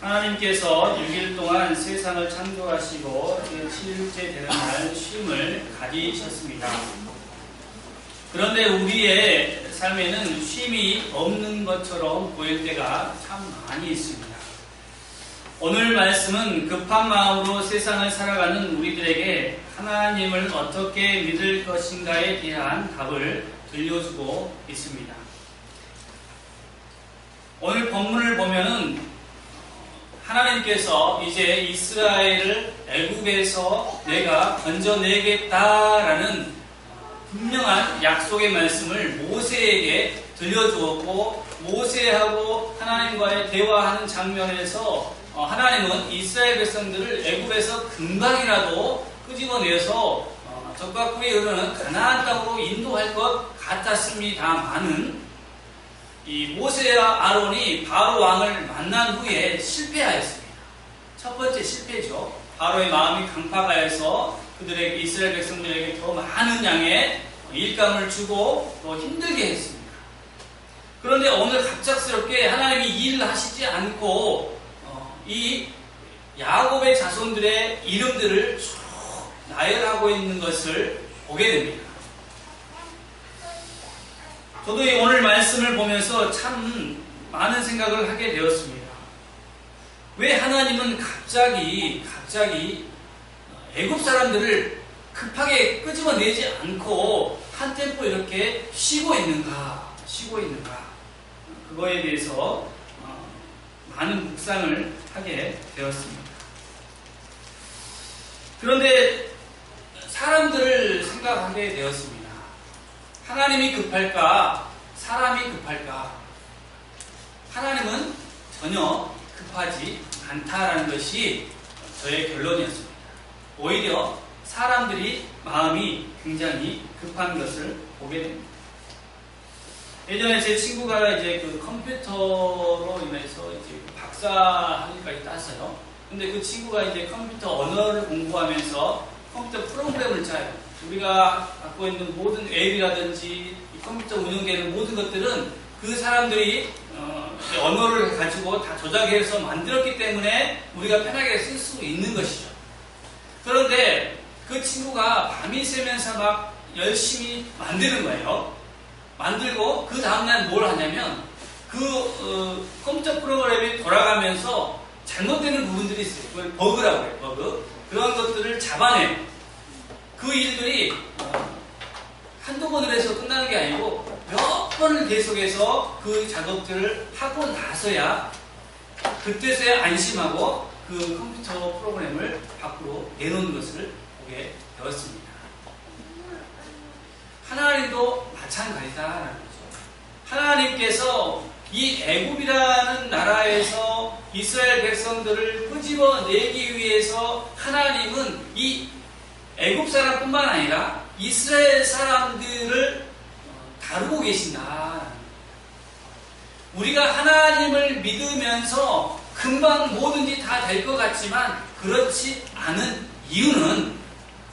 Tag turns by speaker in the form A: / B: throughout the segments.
A: 하나님께서 6일 동안 세상을 창조하시고 제7일째 되는 날 쉼을 가지셨습니다. 그런데 우리의 삶에는 쉼이 없는 것처럼 보일 때가 참 많이 있습니다. 오늘 말씀은 급한 마음으로 세상을 살아가는 우리들에게 하나님을 어떻게 믿을 것인가에 대한 답을 들려주고 있습니다. 오늘 본문을 보면은 하나님께서 이제 이스라엘을 애굽에서 내가 건져내겠다라는 분명한 약속의 말씀을 모세에게 들려주었고, 모세하고 하나님과의 대화하는 장면에서 하나님은 이스라엘 백성들을 애굽에서 금방이라도 끄집어내서 적과 꿀이 흐르는 가나안 땅으로 인도할 것 같았습니다만은 이 모세와 아론이 바로 왕을 만난 후에 실패하였습니다. 첫 번째 실패죠. 바로의 마음이 강팍하여서 그들에게, 이스라엘 백성들에게 더 많은 양의 일감을 주고 더 힘들게 했습니다. 그런데 오늘 갑작스럽게 하나님이 일을 하시지 않고 이 야곱의 자손들의 이름들을 쭉 나열하고 있는 것을 보게 됩니다. 저도 이 오늘 말씀을 보면서 참 많은 생각을 하게 되었습니다. 왜 하나님은 갑자기 애굽 사람들을 급하게 끄집어내지 않고 한 템포 이렇게 쉬고 있는가? 그거에 대해서 많은 묵상을 하게 되었습니다. 그런데 사람들을 생각하게 되었습니다. 하나님이 급할까? 사람이 급할까? 하나님은 전혀 급하지 않다라는 것이 저의 결론이었습니다. 오히려 사람들이 마음이 굉장히 급한 것을 보게 됩니다. 예전에 제 친구가 이제 그 컴퓨터로 인해서 이제 박사 학위까지 땄어요. 근데 그 친구가 이제 컴퓨터 언어를 공부하면서 컴퓨터 프로그램을 짜요. 우리가 갖고 있는 모든 앱이라든지 컴퓨터 운영되는 모든 것들은 그 사람들이 언어를 가지고 다 조작해서 만들었기 때문에 우리가 편하게 쓸 수 있는 것이죠. 그런데 그 친구가 밤이 새면서 막 열심히 만드는 거예요. 만들고 그 다음날 뭘 하냐면 그 컴퓨터 프로그램이 돌아가면서 잘못되는 부분들이 있어요. 그걸 버그라고 해요. 버그. 그런 것들을 잡아내요. 그 일들이 한두 번을 해서 끝나는 게 아니고 몇 번을 계속해서 그 작업들을 하고 나서야 그때서야 안심하고 그 컴퓨터 프로그램을 밖으로 내놓는 것을 보게 되었습니다. 하나님도 마찬가지다라는 거죠. 하나님께서 이 애굽이라는 나라에서 이스라엘 백성들을 끄집어내기 위해서 하나님은 이 애굽 사람뿐만 아니라 이스라엘 사람들을 다루고 계신다. 우리가 하나님을 믿으면서 금방 뭐든지 다 될 것 같지만 그렇지 않은 이유는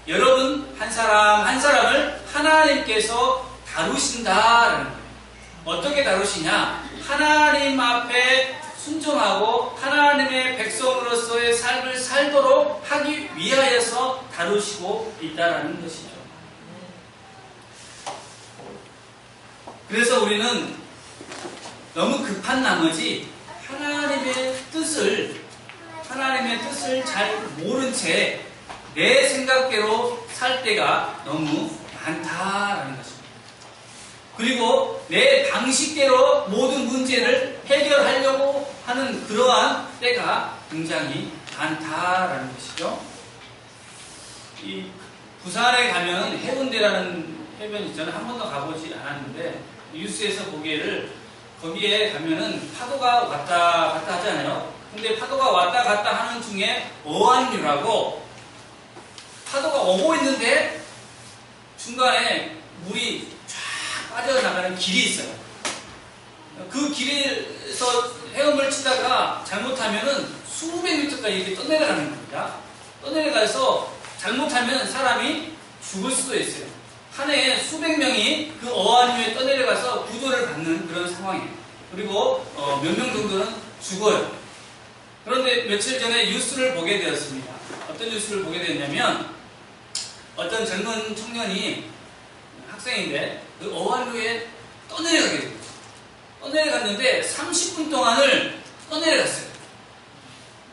A: 여러분 한 사람 한 사람을 하나님께서 다루신다라는 거예요. 어떻게 다루시냐? 하나님 앞에 순종하고 하나님의 백성으로서의 삶을 살도록 하기 위하여서 다루시고 있다라는 것이죠. 그래서 우리는 너무 급한 나머지 하나님의 뜻을 잘 모른 채 내 생각대로 살 때가 너무 많다라는 것입니다. 그리고 내 방식대로 모든 문제를 해결하려고 하는 그러한 때가 굉장히 많다라는 것이죠. 이 부산에 가면 해운대라는 해변이 있잖아요. 한 번도 가보지 않았는데 뉴스에서 보기에를 거기에 가면은 파도가 왔다 갔다 하잖아요. 근데 파도가 왔다 갔다 하는 중에 어안류라고 파도가 오고 있는데 중간에 물이 쫙 빠져나가는 길이 있어요. 그 길에서 헤엄을 치다가 잘못하면은 수백 미터까지 이렇게 떠내려가는 겁니다. 떠내려가서 잘못하면 사람이 죽을 수도 있어요. 한 해에 수백 명이 그 어안류에 떠내려가서 구조를 받는 그런 상황이에요. 그리고 몇 명 정도는 죽어요. 그런데 며칠 전에 뉴스를 보게 되었습니다. 어떤 뉴스를 보게 되었냐면 어떤 젊은 청년이 학생인데 그 어활루에 떠내려가게 됩니다. 떠내려갔는데 30분 동안을 떠내려갔어요.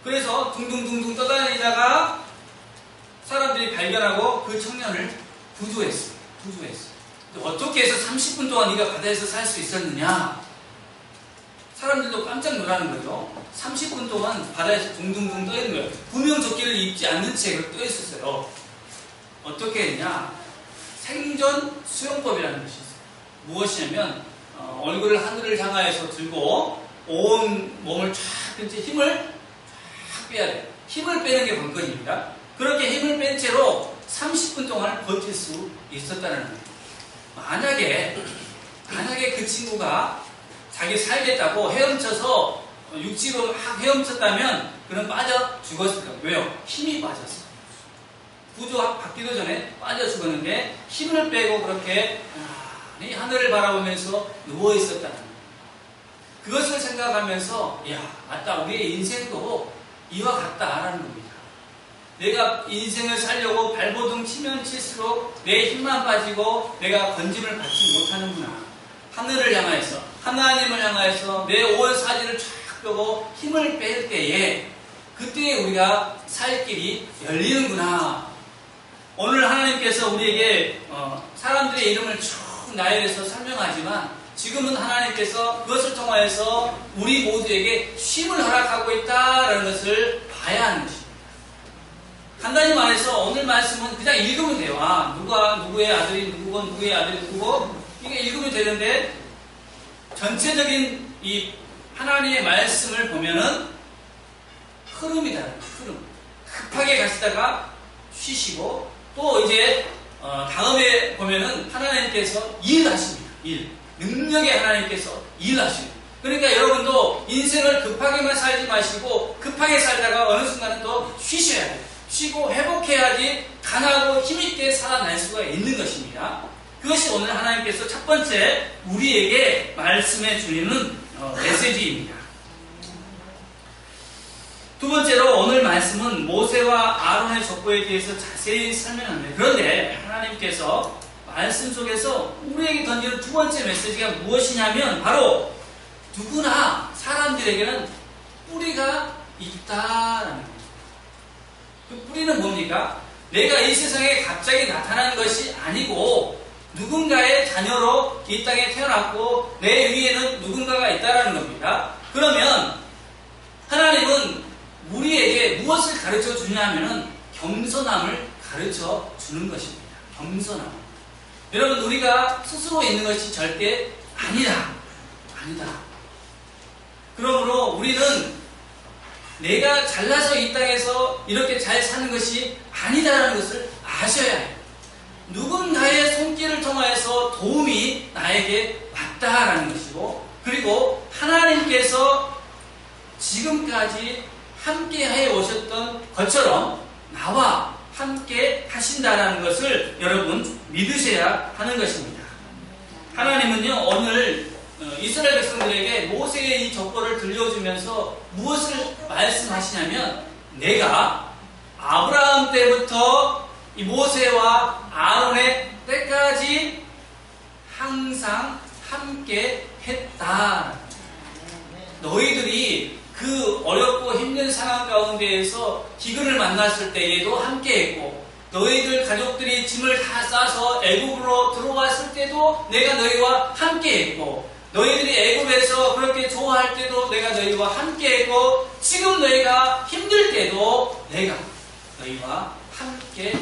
A: 그래서 둥둥둥둥 떠다니다가 사람들이 발견하고 그 청년을 구조했어요. 어떻게 해서 30분 동안 네가 바다에서 살 수 있었느냐? 사람들도 깜짝 놀라는 거죠. 30분 동안 바다에서 둥둥둥 떠 있는 거예요. 구명조끼를 입지 않는 채 떠 있었어요. 어떻게 했냐? 생존 수영법이라는 것이 있어요. 무엇이냐면 얼굴을 하늘을 향하여서 들고 온 몸을 쫙 펴지 힘을 쫙 빼야 돼요. 힘을 빼는 게 관건입니다. 그렇게 힘을 뺀 채로 30분 동안 버틸 수 있었다는 거예요. 만약에 그 친구가 자기 살겠다고 헤엄쳐서 육지로 막 헤엄쳤다면 그는 빠져 죽었을 거예요. 왜요? 힘이 빠졌어. 구조 받기도 전에 빠져 죽었는데 힘을 빼고 그렇게 하늘을 바라보면서 누워 있었다는 거예요. 그것을 생각하면서 맞다, 우리의 인생도 이와 같다라는 겁니다. 내가 인생을 살려고 발버둥 치면 칠수록 내 힘만 빠지고 내가 건짐을 받지 못하는구나. 하늘을 향하여서, 하나님을 향하여서 내 온 사지를 쫙 펴고 힘을 뺄 때에 그때 우리가 살 길이 열리는구나. 오늘 하나님께서 우리에게 사람들의 이름을 쭉 나열해서 설명하지만 지금은 하나님께서 그것을 통하여서 우리 모두에게 쉼을 허락하고 있다라는 것을 봐야 하는 것입니다. 간단히 말해서 오늘 말씀은 그냥 읽으면 돼요. 누가 누구의 아들이 누구고 누구의 아들이 누구고 이게 읽으면 되는데 전체적인 이 하나님의 말씀을 보면은 흐름이다. 흐름. 급하게 가시다가 쉬시고 또 이제 다음에 보면은 하나님께서 일하십니다. 능력의 하나님께서 일하십니다. 그러니까 여러분도 인생을 급하게만 살지 마시고 급하게 살다가 어느 순간은 또 쉬셔야 돼요. 쉬고 회복해야지 강하고 힘있게 살아날 수가 있는 것입니다. 그것이 오늘 하나님께서 첫 번째 우리에게 말씀해 주시는 메시지입니다. 두 번째로 오늘 말씀은 모세와 아론의 족보에 대해서 자세히 설명합니다. 그런데 하나님께서 말씀 속에서 우리에게 던지는 두 번째 메시지가 무엇이냐면 바로 누구나 사람들에게는 뿌리가 있다라는 거예요. 그 뿌리는 뭡니까? 내가 이 세상에 갑자기 나타난 것이 아니고 누군가의 자녀로 이 땅에 태어났고 내 위에는 누군가가 있다라는 겁니다. 그러면 하나님은 우리에게 무엇을 가르쳐 주냐 하면은 겸손함을 가르쳐 주는 것입니다. 겸손함. 여러분, 우리가 스스로 있는 것이 절대 아니다. 그러므로 우리는 내가 잘나서 이 땅에서 이렇게 잘 사는 것이 아니다라는 것을 아셔야 해요. 누군가의 손길을 통하여서 도움이 나에게 왔다라는 것이고, 그리고 하나님께서 지금까지 함께 해 오셨던 것처럼 나와 함께 하신다라는 것을 여러분 믿으셔야 하는 것입니다. 하나님은요, 오늘 이스라엘 백성들에게 모세의 이 족보를 들려주면서 무엇을 말씀하시냐면, 내가 아브라함 때부터 이 모세와 아론의 때까지 항상 함께 했다. 너희들이 그 어렵고 힘든 상황 가운데에서 기근을 만났을 때에도 함께 했고, 너희들 가족들이 짐을 다 싸서 애굽으로 들어왔을 때도 내가 너희와 함께 했고, 너희들이 애굽에서 그렇게 좋아할 때도 내가 너희와 함께 했고, 지금 너희가 힘들 때도 내가 너희와 함께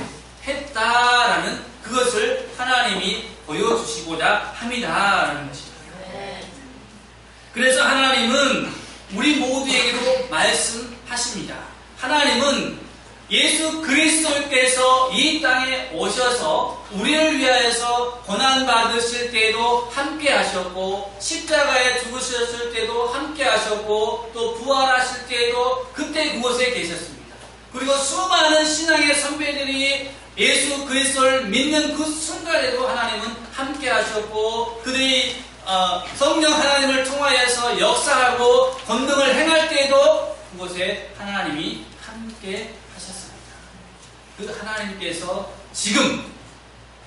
A: 했다라는 그것을 하나님이 보여주시고자 합니다라는 것입니다. 그래서 하나님은 우리 모두에게도 말씀하십니다. 하나님은 예수 그리스도께서 이 땅에 오셔서 우리를 위하여서 고난받으실 때도 함께 하셨고, 십자가에 죽으셨을 때도 함께 하셨고, 또 부활하실 때도 그때 그곳에 계셨습니다. 그리고 수많은 신앙의 선배들이 예수 그리스도를 믿는 그 순간에도 하나님은 함께 하셨고, 그들이 성령 하나님을 통하여서 역사하고 권능을 행할 때에도 그곳에 하나님이 함께 하셨습니다. 그 하나님께서 지금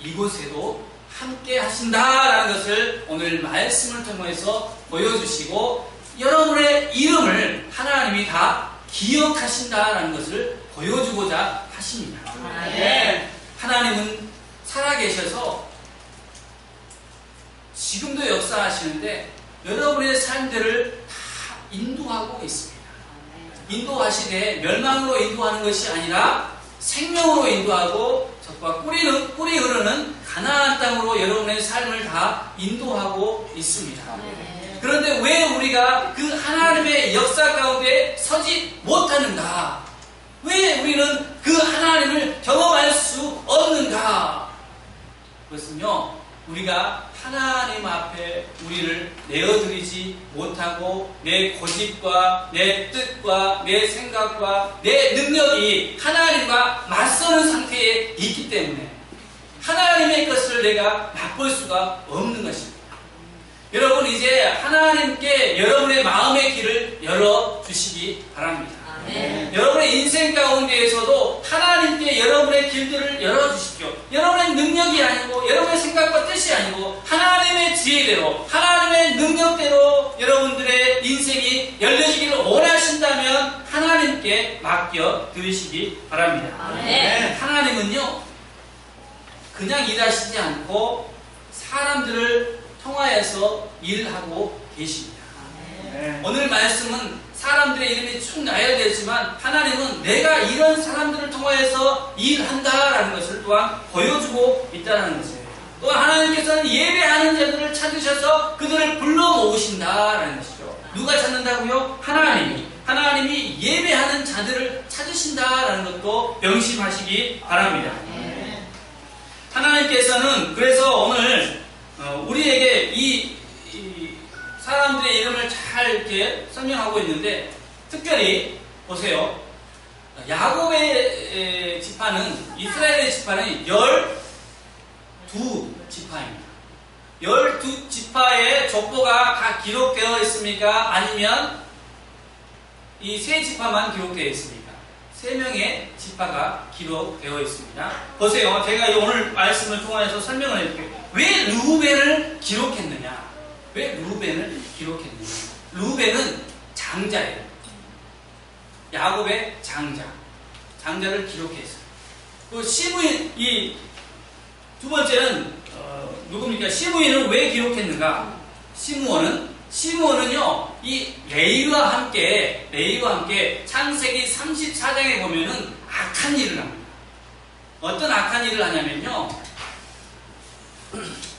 A: 이곳에도 함께 하신다라는 것을 오늘 말씀을 통해서 보여주시고 여러분의 이름을 하나님이 다 기억하신다라는 것을 보여주고자 하십니다.
B: 네.
A: 하나님은 살아계셔서 지금도 역사하시는데 여러분의 삶들을 다 인도하고 있습니다. 인도하시되 멸망으로 인도하는 것이 아니라 생명으로 인도하고 젖과 꿀이 흐르는 가나안 땅으로 여러분의 삶을 다 인도하고 있습니다. 그런데 왜 우리가 그 하나님의 역사 가운데 서지 못하는가? 왜 우리는 그 하나님을 경험할 수 없는가? 그것은요, 우리가 하나님 앞에 우리를 내어드리지 못하고 내 고집과 내 뜻과 내 생각과 내 능력이 하나님과 맞서는 상태에 있기 때문에 하나님의 것을 내가 맛볼 수가 없는 것입니다. 여러분, 이제 하나님께 여러분의 마음의 길을 열어주시기 바랍니다. 여러분의 인생 가운데에서도 하나님께 여러분의 길들을 열어주십시오. 여러분의 능력이 아니고 여러분의 생각과 뜻이 아니고 하나님의 지혜대로 하나님의 능력대로 여러분들의 인생이 열려지기를 원하신다면 하나님께 맡겨 드리시기 바랍니다. 하나님은요, 그냥 일하시지 않고 사람들을 통하여서 일하고 계십니다. 오늘 말씀은 사람들의 이름이 쭉 나야 되지만 하나님은 내가 이런 사람들을 통하여서 일한다라는 것을 또한 보여주고 있다는 것이에요. 또 하나님께서는 예배하는 자들을 찾으셔서 그들을 불러 모으신다라는 것이죠. 누가 찾는다고요? 하나님이 예배하는 자들을 찾으신다라는 것도 명심하시기 바랍니다. 하나님께서는 그래서 오늘 우리에게 이 사람들의 이름을 잘 이렇게 설명하고 있는데, 특별히 보세요. 야곱의 지파는, 이스라엘의 지파는 12지파입니다. 12지파의 족보가 다 기록되어 있습니까? 아니면 이 세 지파만 기록되어 있습니까? 3명의 지파가 기록되어 있습니다. 보세요. 제가 오늘 말씀을 통해서 설명을 해드릴게요. 왜 루벤을 기록했느냐? 왜 루벤을 기록했느냐? 루벤은 장자예요. 야곱의 장자를 기록했어요. 그 시므인, 이 두 번째는 누굽니까? 시므이는 왜 기록했는가? 시므온은요, 이 레위와 함께 창세기 34장에 보면은 악한 일을 합니다. 어떤 악한 일을 하냐면요,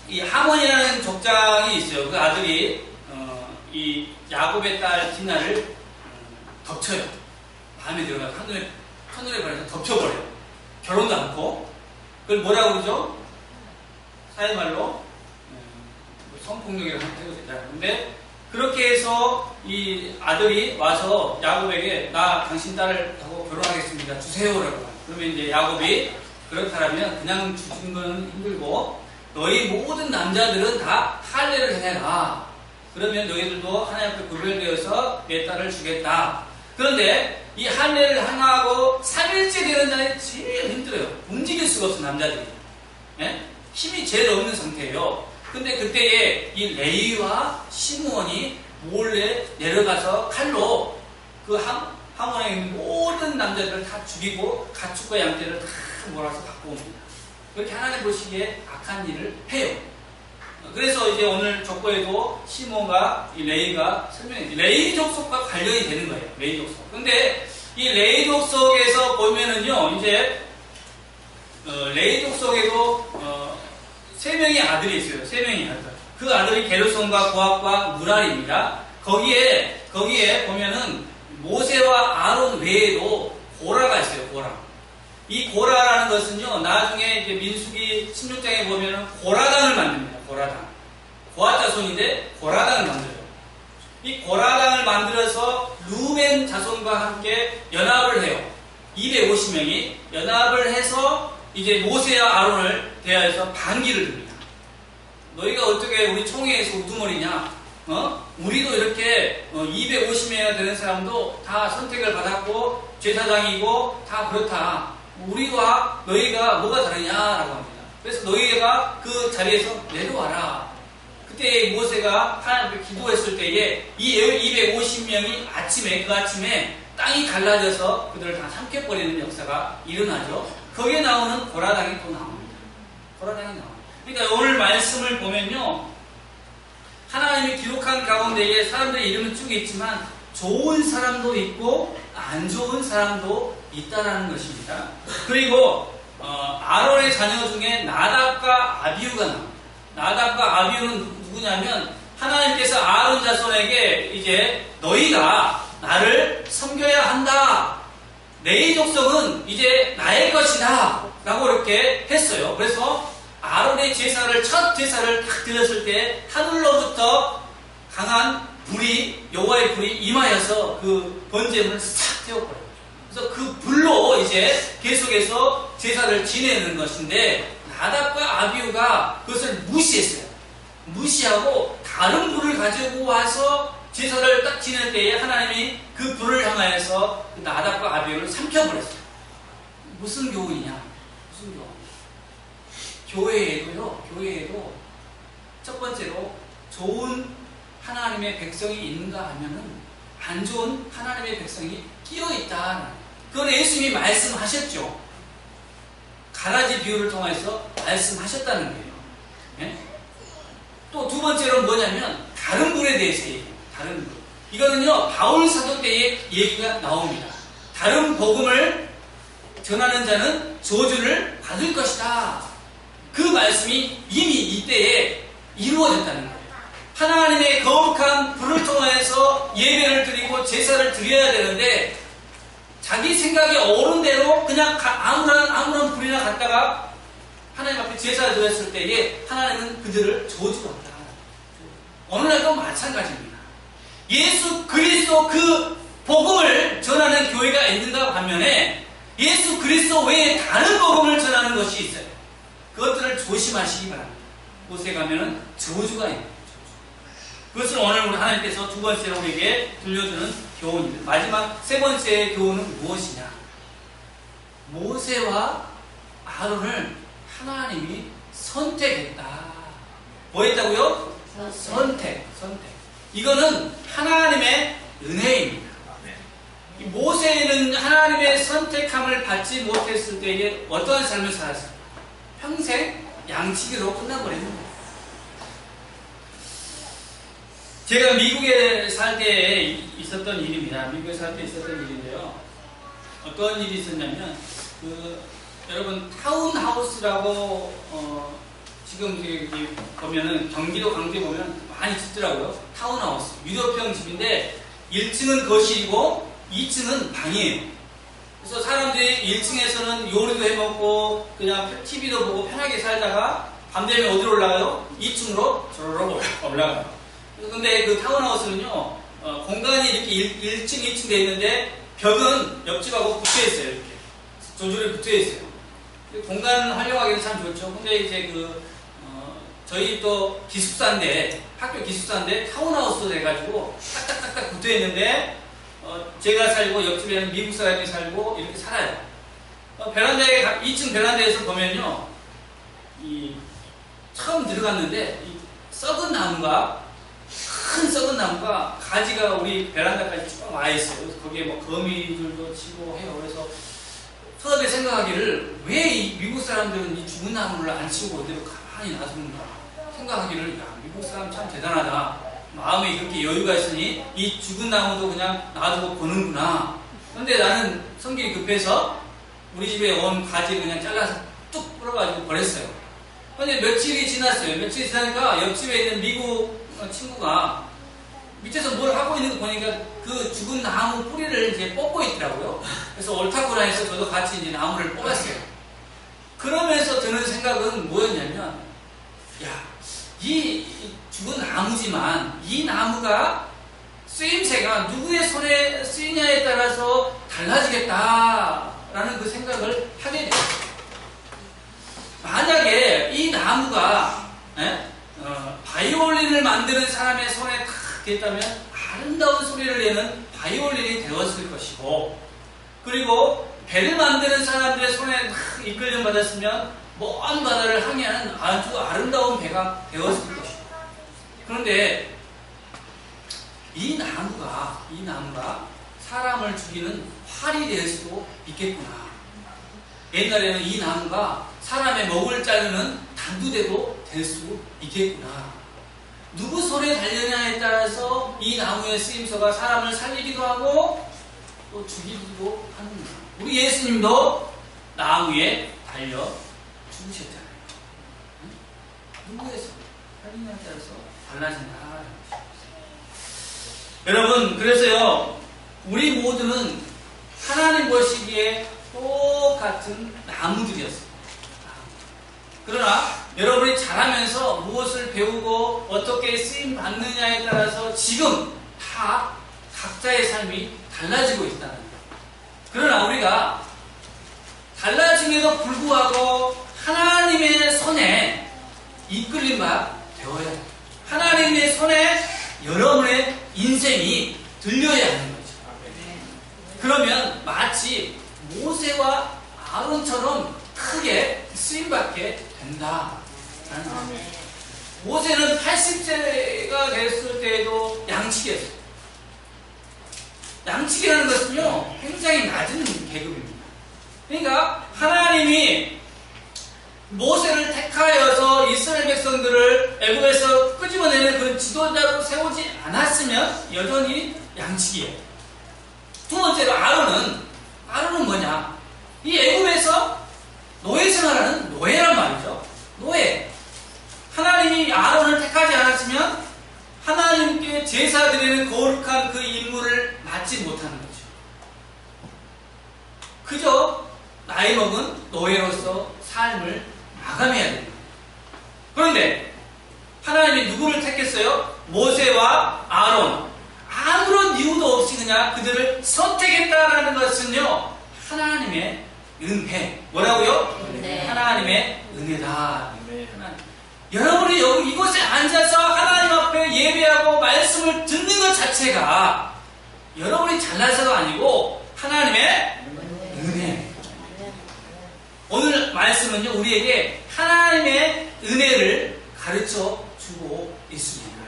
A: 이 하몬이라는 족장이 있어요. 그 아들이 이 야곱의 딸 디나를 덮쳐요. 밤에 들어가서 첫눈에 반해서 덮쳐버려요. 결혼도 않고. 그걸 뭐라고 그러죠? 사회말로 성폭력이라고 해도 근데 그렇게 해서 이 아들이 와서 야곱에게 나 당신 딸을 하고 결혼하겠습니다. 주세요라고 해요. 그러면 이제 야곱이 그렇다면 그냥 주는 건 힘들고 너희 모든 남자들은 다 할례를 해라. 그러면 너희들도 하나님 앞에 구별되어서 내 딸을 주겠다. 그런데 이 할례를 하나하고 3일째 되는 날이 제일 힘들어요. 움직일 수가 없어, 남자들이. 예? 힘이 제일 없는 상태예요. 근데 그때에 이 레위와 시므온이 몰래 내려가서 칼로 그 하몬에 있는 모든 남자들을 다 죽이고 가축과 양떼를 다 몰아서 갖고 옵니다. 그렇게 하나님 보시기에 악한 일을 해요. 그래서 이제 오늘 족보에도 시몬과 이 레위가 설명해, 레위 족속과 관련이 되는 거예요. 레위 족속. 근데 이 레위 족속에서 보면은요, 이제 레위 족속에도 3명의 아들이 있어요. 3명의 아들. 그 아들이 게르손과 고핫과 무랄입니다. 거기에 보면은 모세와 아론 외에도 고라가 있어요. 고라. 이 고라라는 것은요, 나중에 이제 민수기 16장에 보면은 고라당을 만듭니다. 고라당. 고핫 자손인데 고라당을 만들어요. 이 고라당을 만들어서 루벤 자손과 함께 연합을 해요. 250명이 연합을 해서 이제 모세와 아론을 대하여서 반기를 듭니다. 너희가 어떻게 우리 총회에서 우두머리냐? 우리도 이렇게 250명이나 되는 사람도 다 선택을 받았고 제사장이고 다 그렇다. 우리와 너희가 뭐가 다르냐라고 합니다. 그래서 너희가 그 자리에서 내려와라. 그때 모세가 하나님 앞에 기도했을 때에 이 250명이 그 아침에 땅이 갈라져서 그들을 다 삼켜버리는 역사가 일어나죠. 거기에 나오는 고라당이 또 나옵니다. 고라당이 나옵니다. 그러니까 오늘 말씀을 보면요, 하나님이 기록한 가운데에 사람들의 이름은 쭉 있지만 좋은 사람도 있고 안 좋은 사람도 있다라는 것입니다. 그리고 아론의 자녀 중에 나답과 아비후가 나옵니다. 나답과 아비후는 누구냐면 하나님께서 아론 자손에게 이제 너희가 나를 섬겨야 한다. 내 족속은 이제 나의 것이다. 라고 이렇게 했어요. 그래서 아론의 첫 제사를 딱 드렸을 때 하늘로부터 강한 불이, 여호와의 불이 임하여서 그 번제물을 싹 태워버려요. 그래서 그 불로 이제 계속해서 제사를 지내는 것인데 나답과 아비후가 그것을 무시했어요. 무시하고 다른 불을 가지고 와서 제사를 딱 지낼 때에 하나님이 그 불을 향하여서 나답과 아비후를 삼켜버렸어요. 무슨 교훈이냐? 무슨 교훈? 교회에도 첫 번째로 좋은 하나님의 백성이 있는가 하면은 안 좋은 하나님의 백성이 끼어있다. 그건 예수님이 말씀하셨죠. 가라지 비유를 통해서 말씀하셨다는 거예요. 네? 또 두 번째로는 뭐냐면 다른 불에 대해서 얘기해요. 다른 불. 이거는요 바울 사도 때의 얘기가 나옵니다. 다른 복음을 전하는 자는 저주를 받을 것이다. 그 말씀이 이미 이때에 이루어졌다는 거예요. 하나님의 거룩한 불을 통해서 예배를 드리고 제사를 드려야 되는데 자기 생각이 옳은 대로 그냥 아무런 불이나 갖다가 하나님 앞에 제사를 드렸을 때에 하나님은 그들을 저주한다. 오늘날도 마찬가지입니다. 예수 그리스도 그 복음을 전하는 교회가 있는가 반면에 예수 그리스도 외에 다른 복음을 전하는 것이 있어요. 그것들을 조심하시기 바랍니다. 곳에 가면은 저주가 있는 거예요. 그것을 오늘 우리 하나님께서 두 번째로 우리에게 들려주는 교훈입니다. 마지막 세 번째 교훈은 무엇이냐? 모세와 아론을 하나님이 선택했다. 뭐 했다고요? 선택. 이거는 하나님의 은혜입니다. 이 모세는 하나님의 선택함을 받지 못했을 때에 어떠한 삶을 살았습니까? 평생 양치기로 끝나버리는 거예요. 제가 미국에 살 때 있었던 일입니다. 미국에 살 때 있었던 일인데요. 어떤 일이 있었냐면, 여러분, 타운하우스라고, 지금 여기 보면은 경기도 광주에 보면 많이 짓더라고요. 타운하우스. 유럽형 집인데 1층은 거실이고 2층은 방이에요. 그래서 사람들이 1층에서는 요리도 해먹고 그냥 TV도 보고 편하게 살다가 밤 되면 어디로 올라가요? 2층으로 저러러 올라가요. 근데 그 타운하우스는요, 공간이 이렇게 1층, 2층 돼 있는데 벽은 옆집하고 붙어 있어요. 이렇게. 조절이 붙어 있어요. 공간 활용하기는 참 좋죠. 근데 이제 저희 또 기숙사인데, 학교 기숙사인데 타운하우스도 돼가지고 딱딱딱딱 붙어 있는데, 제가 살고 옆집에는 미국 사람이 살고 이렇게 살아요. 베란다에 2층 베란다에서 보면요, 처음 들어갔는데 썩은 나무가 큰 썩은 나무가 가지가 우리 베란다까지 쭉 와 있어요. 그래서 거기에 뭐 거미들도 치고 해요. 그래서 처음에 생각하기를 왜 이 미국 사람들은 이 죽은 나무를 안 치우고 어디로 가만히 놔두는가 생각하기를, 야, 미국 사람 참 대단하다. 마음에 그렇게 여유가 있으니 이 죽은 나무도 그냥 놔두고 보는구나. 그런데 나는 성질이 급해서 우리 집에 온 가지 그냥 잘라서 뚝 풀어가지고 버렸어요. 근데 며칠이 지났어요. 며칠이 지나니까 옆집에 있는 미국 친구가 밑에서 뭘 하고 있는 거 보니까 그 죽은 나무 뿌리를 이제 뽑고 있더라고요. 그래서 옳다구나 해서 저도 같이 이제 나무를 뽑았어요. 그러면서 드는 생각은 뭐였냐면, 야, 이 죽은 나무지만 이 나무가 쓰임새가 누구의 손에 쓰이냐에 따라서 달라지겠다라는 그 생각을 하게 됐어요. 만약에 이 나무가 바이올린을 만드는 사람의 손에 탁 댔다면 아름다운 소리를 내는 바이올린이 되었을 것이고, 그리고 배를 만드는 사람들의 손에 탁 이끌림 받았으면 먼 바다를 항해하는 아주 아름다운 배가 되었을 것이고, 그런데 이 나무가 사람을 죽이는 활이 될 수도 있겠구나. 옛날에는 이 나무가 사람의 목을 자르는 단두대도 될 수 있겠구나. 누구 손에 달려냐에 따라서 이 나무의 쓰임새가 사람을 살리기도 하고 또 죽이기도 하는구나. 우리 예수님도 나무에 달려 죽으셨잖아요. 누구의 손에 달리냐에 따라서 달라진다. 여러분, 그래서요, 우리 모두는 하나님 보시기에 똑같은 나무들이었습니다. 그러나 여러분이 자라면서 무엇을 배우고 어떻게 쓰임 받느냐에 따라서 지금 다 각자의 삶이 달라지고 있다는 거예요. 그러나 우리가 달라짐에도 불구하고 하나님의 손에 이끌림 바 되어야 해요. 하나님의 손에 여러분의 인생이 들려야 하는 거죠. 그러면 마치 모세와 아론처럼 크게 쓰임받게 된다. 모세는 80세가 됐을 때에도 양치기였어요. 양치기라는 것은요, 굉장히 낮은 계급입니다. 그러니까 하나님이 모세를 택하여서 이스라엘 백성들을 애굽에서 끄집어내는 그 지도자로 세우지 않았으면 여전히 양치기예요. 두 번째로 아론은 뭐냐? 이 애굽에서 노예 생활하는 노예란 말이죠. 노예. 하나님이 아론을 택하지 않았으면 하나님께 제사 드리는 거룩한 그 임무를 맡지 못하는 거죠. 그저 나이 먹은 노예로서 삶을 마감해야 됩니다. 그런데 하나님이 누구를 택했어요? 모세와 아론. 아무런 이유도 없이 그냥 그들을 선택했다라는 것은요, 하나님의 은혜. 뭐라고요?
B: 네.
A: 하나님의 은혜다. 하나님. 여러분이 여기 이곳에 앉아서 하나님 앞에 예배하고 말씀을 듣는 것 자체가 여러분이 잘나서가 아니고 하나님의 은혜. 오늘 말씀은요, 우리에게 하나님의 은혜를 가르쳐 주고 있습니다.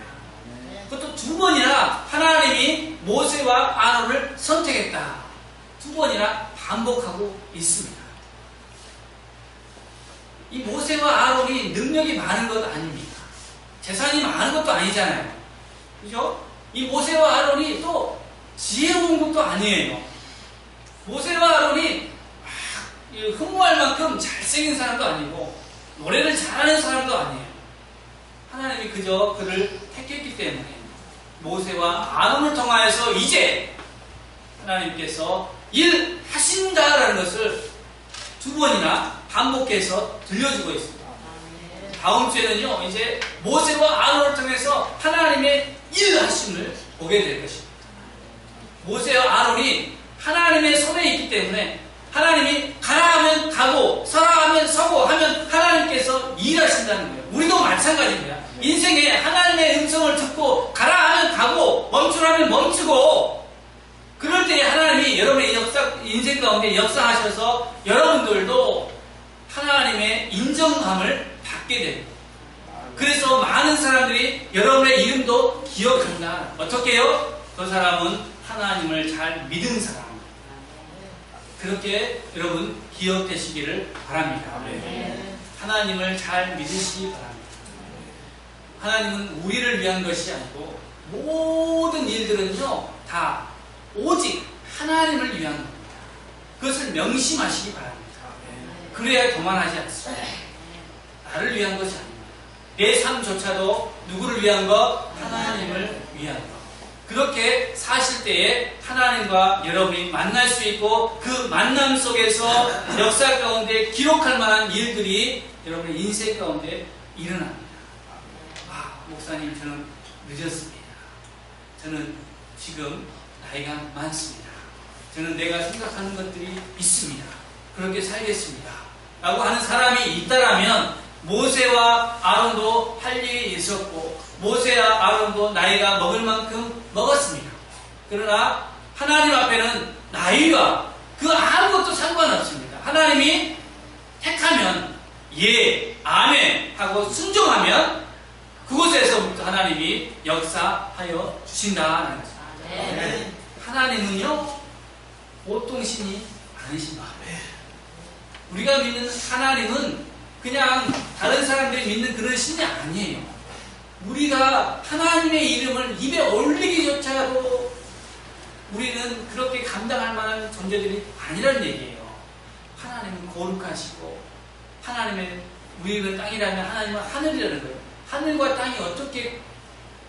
A: 그것도 두 번이나 하나님이 모세와 아론을 선택했다. 두 번이나 반복하고 있습니다. 이 모세와 아론이 능력이 많은 것 아닙니다. 재산이 많은 것도 아니잖아요. 그죠? 이 모세와 아론이 또 지혜로운 것도 아니에요. 모세와 아론이 흠모할 만큼 잘생긴 사람도 아니고 노래를 잘하는 사람도 아니에요. 하나님이 그저 그를 택했기 때문에 모세와 아론을 통하여서 이제 하나님께서 일하신다라는 것을 두 번이나 반복해서 들려주고 있습니다. 다음 주에는요, 이제 모세와 아론을 통해서 하나님의 일하심을 보게 될 것입니다. 모세와 아론이 하나님의 손에 있기 때문에 하나님이 가라 하면 가고 서라 하면 서고 하면 하나님께서 일하신다는 거예요. 우리도 마찬가지입니다. 인생에 하나님의 음성을 듣고 가라 하면 가고 멈추라 하면 멈추고, 그럴 때 하나님이 여러분의 인생 가운데 역사하셔서 여러분들도 하나님의 인정함을 받게 됩니다. 그래서 많은 사람들이 여러분의 이름도 기억한다. 어떻게 해요? 그 사람은 하나님을 잘 믿은 사람. 그렇게 여러분 기억되시기를 바랍니다. 하나님을 잘 믿으시기 바랍니다. 하나님은 우리를 위한 것이 아니고 모든 일들은요, 다 오직 하나님을 위한 겁니다. 그것을 명심하시기 바랍니다. 그래야 교만하지 않습니다. 나를 위한 것이 아닙니다. 내 삶조차도 누구를 위한 것? 하나님을 위한 것. 그렇게 사실 때에 하나님과 여러분이 만날 수 있고 그 만남 속에서 역사 가운데 기록할 만한 일들이 여러분의 인생 가운데 일어납니다. 목사님, 저는 늦었습니다. 저는 지금 나이가 많습니다. 저는 내가 생각하는 것들이 있습니다. 그렇게 살겠습니다. 라고 하는 사람이 있다라면 모세와 아론도 할 일이 있었고 모세와 아론도 나이가 먹을 만큼 먹었습니다. 그러나 하나님 앞에는 나이와 그 아무것도 상관없습니다. 하나님이 택하면 예, 아멘 하고 순종하면 그곳에서부터 하나님이 역사하여 주신다는 것입니다. 하나님은요 보통 신이 아니십니다. 우리가 믿는 하나님은 그냥 다른 사람들이 믿는 그런 신이 아니에요. 우리가 하나님의 이름을 입에 올리기조차도 우리는 그렇게 감당할 만한 존재들이 아니라는 얘기예요. 하나님은 거룩하시고 하나님의 우리는 땅이라면 하나님은 하늘이라는 거예요. 하늘과 땅이 어떻게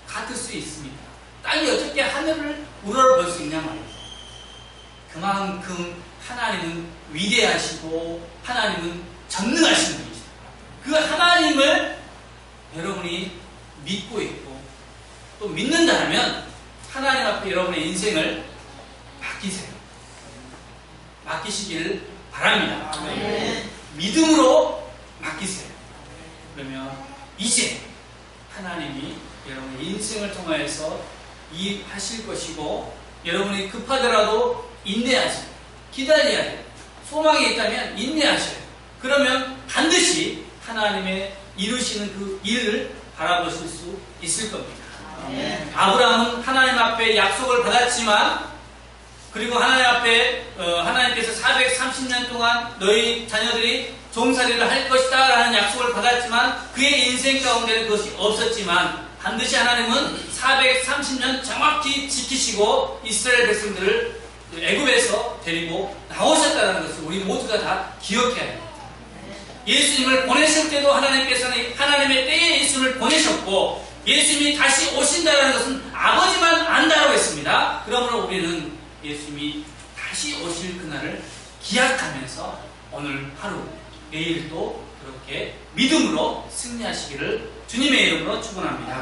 A: 같을 수 있습니까? 땅이 어떻게 하늘을 우러러볼 수 있냐 말이에요. 그만큼 하나님은 위대하시고 하나님은 전능하신 분이시다. 그 하나님을 여러분이 믿고 있고 또 믿는다면 하나님 앞에 여러분의 인생을 맡기세요. 맡기시기를 바랍니다. 믿음으로 맡기세요. 그러면 이제 하나님이 여러분의 인생을 통하여서 일하실 것이고 여러분이 급하더라도 인내하세요. 기다려야 돼요. 소망이 있다면 인내하셔요. 그러면 반드시 하나님의 이루시는 그 일을 바라보실 수 있을 겁니다. 아브라함은 하나님 앞에 약속을 받았지만 그리고 하나님 앞에 하나님께서 430년 동안 너희 자녀들이 종살이를 할 것이다 라는 약속을 받았지만 그의 인생 가운데는 그것이 없었지만 반드시 하나님은 430년 정확히 지키시고 이스라엘 백성들을 애굽에서 데리고 나오셨다는 것을 우리 모두가 다 기억해야 합니다. 예수님을 보내실 때도 하나님께서는 하나님의 때에 예수님을 보내셨고 예수님이 다시 오신다는 것은 아버지만 안다고 했습니다. 그러므로 우리는 예수님이 다시 오실 그날을 기약하면서 오늘 하루 내일도 그렇게 믿음으로 승리하시기를 주님의 이름으로 축원합니다.